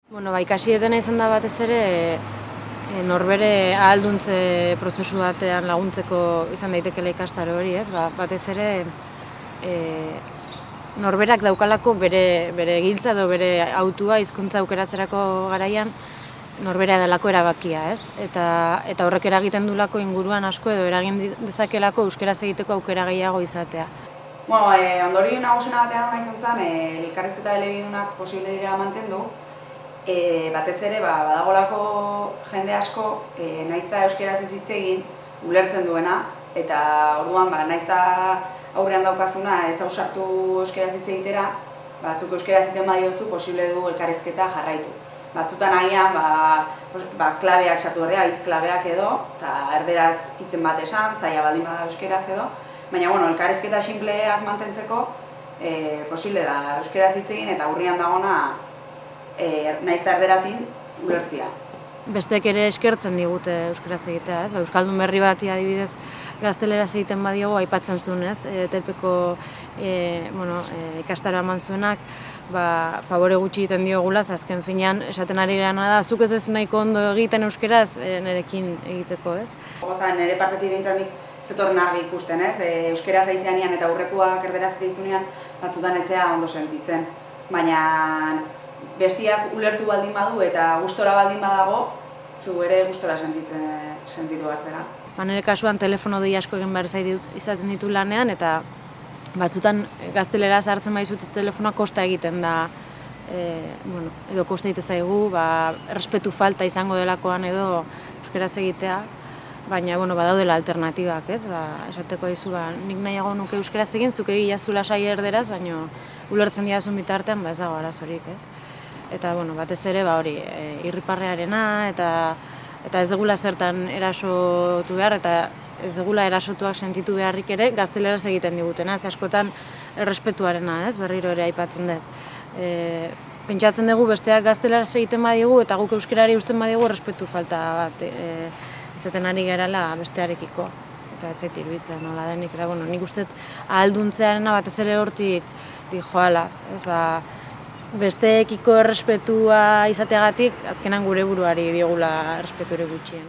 Ikasi dutena izan da batez ere norbere ahalduntze prozesu batean laguntzeko izan daitekeela ikastaro hori, ez? Batez ere norberak daukalako bere egiltza edo bere hautua hizkuntza aukeratzerako garaian norbera delako erabakia, ez? Eta horrek eragiten dulako inguruan asko edo eragin dezakelako euskeraz egiteko aukera gehiago izatea. Ondorio nagusena batean hona izan zen, elkarrizketa elebidunak posible dira mantendu, batez ere badagolako jende asko nahiz eta euskeraz ez hitz egin ulertzen duena, eta orduan nahiz eta aurrean daukazuna ez ausartu euskeraz hitz egitera, zuk euskeraz egiten badiozu posible du elkarrizketa jarraitu. Batzutan agian klabeak sartu behar, hitz klabeak edo, eta erderaz hitzen bat esan, zaila baldin bada euskeraz edo, baina elkarrizketa sinpleak mantentzeko posible da euskeraz hitz egin eta aurrean dagona nahiz eta erderazin ulertzea. Bestek ere eskertzen digute euskeraz egitea, ez? Euskaldun berri bati adibidez gazteleraz egiten badiogu aipatzen zuen, ez? Etepeko ikastaro eman zuenak, favore gutxi egiten diogula, azken finean esaten ari gana da, zuk ez ez nahiko ondo egiten euskeraz nerekin egiteko, ez? Nire partetik bintzen zetorren argi ikusten, ez? Euskeraz aizeanian eta aurrekoak erderaz egitzunean batzutan etzea ondo sentitzen. Baina bestiak ulertu baldin badu eta gustora baldin badago, zu ere gustora sentitu hartzera. Nire kasuan telefono dei asko egin behar izaten ditu lanean, eta batzutan gazteleraz hartzen baizut telefonoa kosta egiten da, edo kosta egite zaigu, errespetu falta izango delakoan edo euskeraz egitea, baina badaudela alternatibak, ez? Esateko dizu, nik nahiago nuke euskeraz egin, zuk egiazu lasai erderaz, baina ulertzen didazun bitartean ez dago arazorik, ez? Eta batez ere irriparrearena eta ez dugula zertan erasotu behar eta ez dugula erasotuak sentitu beharrik ere gazteleraz egiten digutena, ez askotan errespetuarena, ez? Berriro ere aipatzen dut. Pentsatzen dugu besteak gazteleraz egiten badigu eta guk euskerari uzten badigu errespetu falta bat izaten ari garela bestearekiko. Eta ez zait iruditzen nola denik, eta nik uste ahalduntzearena batez ere hortik dijoala, ez? Besteekiko errespetua izateagatik azkenan gure buruari diogula errespeturik gutxien.